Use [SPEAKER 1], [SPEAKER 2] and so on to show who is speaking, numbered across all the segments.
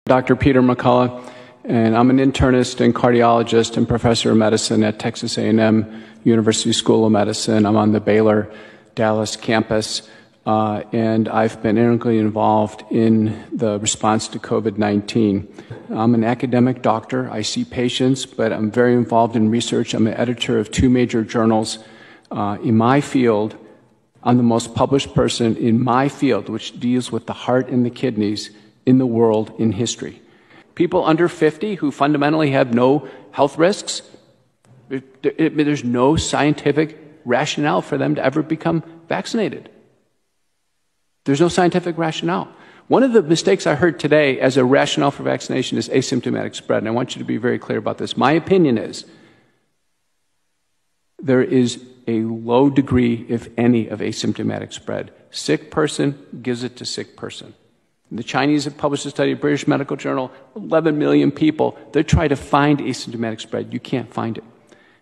[SPEAKER 1] Dr. Peter McCullough, and I'm an internist and cardiologist and professor of medicine at Texas A&M University School of Medicine. I'm on the Baylor Dallas campus, and I've been integrally involved in the response to COVID-19. I'm an academic doctor. I see patients, but I'm very involved in research. I'm an editor of 2 major journals in my field. I'm the most published person in my field, which deals with the heart and the kidneys in the world in history. People under 50 who fundamentally have no health risks, there's no scientific rationale for them to ever become vaccinated. There's no scientific rationale. One of the mistakes I heard today as a rationale for vaccination is asymptomatic spread, and I want you to be very clear about this. My opinion is there is a low degree, if any, of asymptomatic spread. Sick person gives it to sick person. The Chinese have published a study, British Medical Journal, 11 million people. They try to find asymptomatic spread. You can't find it.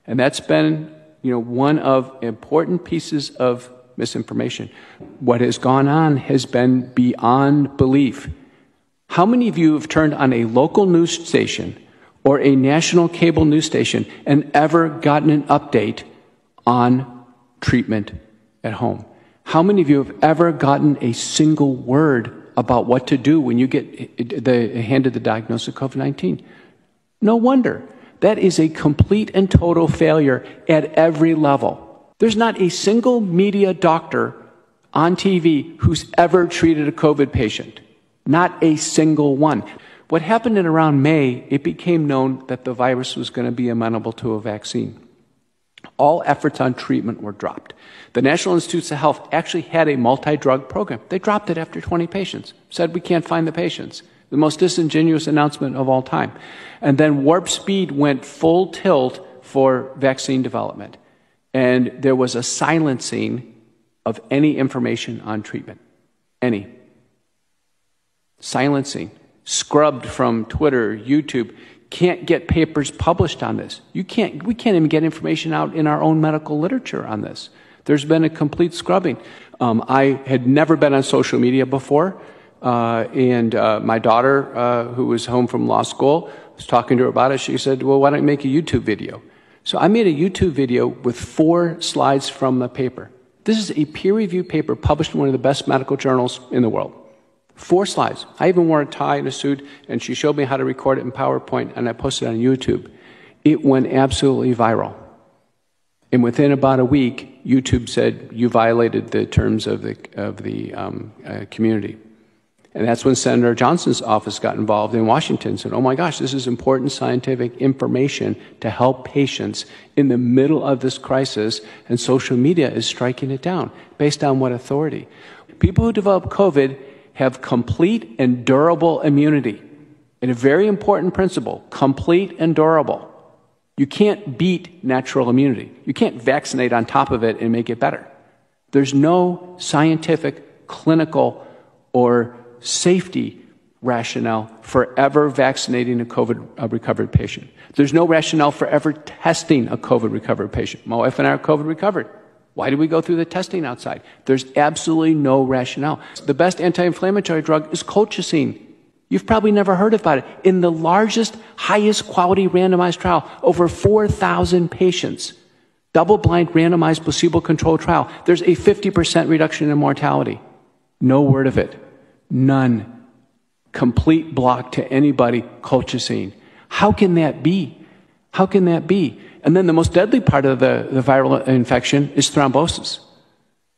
[SPEAKER 1] And that's been, one of important pieces of misinformation. What has gone on has been beyond belief. How many of you have turned on a local news station or a national cable news station and ever gotten an update on treatment at home? How many of you have ever gotten a single word about what to do when you get handed the diagnosis of COVID-19? No wonder. That is a complete and total failure at every level. There's not a single media doctor on TV who's ever treated a COVID patient. Not a single one. What happened in around May, it became known that the virus was going to be amenable to a vaccine. All efforts on treatment were dropped. The National Institutes of Health actually had a multi-drug program. They dropped it after 20 patients, said we can't find the patients. The most disingenuous announcement of all time. And then Warp Speed went full tilt for vaccine development. And there was a silencing of any information on treatment. Any. Silencing. Scrubbed from Twitter, YouTube. Can't get papers published on this. We can't even get information out in our own medical literature on this. There's been a complete scrubbing. I had never been on social media before, and my daughter, who was home from law school, was talking to her about it. She said, well, why don't you make a YouTube video? So I made a YouTube video with 4 slides from the paper. This is a peer-reviewed paper published in one of the best medical journals in the world. 4 slides. I even wore a tie and a suit, and she showed me how to record it in PowerPoint, and I posted it on YouTube. It went absolutely viral. And within about a week, YouTube said, you violated the terms of the community. And that's when Senator Johnson's office got involved in Washington and said, oh my gosh, this is important scientific information to help patients in the middle of this crisis, and social media is striking it down. Based on what authority? People who develop COVID have complete and durable immunity. And a very important principle, complete and durable. You can't beat natural immunity. You can't vaccinate on top of it and make it better. There's no scientific, clinical, or safety rationale for ever vaccinating a COVID recovered patient. There's no rationale for ever testing a COVID recovered patient. My wife and I are COVID recovered. Why do we go through the testing outside? There's absolutely no rationale. The best anti-inflammatory drug is colchicine. You've probably never heard about it. In the largest, highest quality randomized trial, over 4,000 patients, double-blind randomized placebo-controlled trial, there's a 50% reduction in mortality. No word of it. None. Complete block to anybody, colchicine. How can that be? How can that be? And then the most deadly part of the viral infection is thrombosis.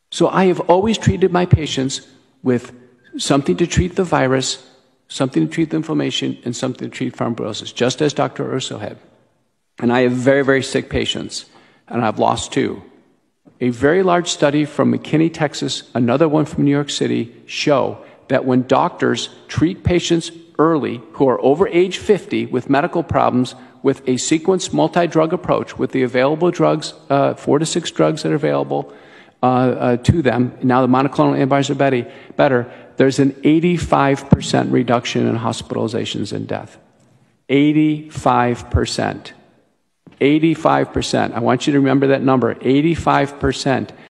[SPEAKER 1] So I have always treated my patients with something to treat the virus, something to treat the inflammation, and something to treat thrombosis, just as Dr. Urso had. And I have very, very sick patients, and I've lost 2. A very large study from McKinney, Texas, another one from New York City, show that when doctors treat patients early who are over age 50 with medical problems with a sequenced multi-drug approach, with the available drugs, 4 to 6 drugs that are available to them, now the monoclonal antibodies are better, there's an 85% reduction in hospitalizations and death. 85%. 85%. I want you to remember that number, 85%.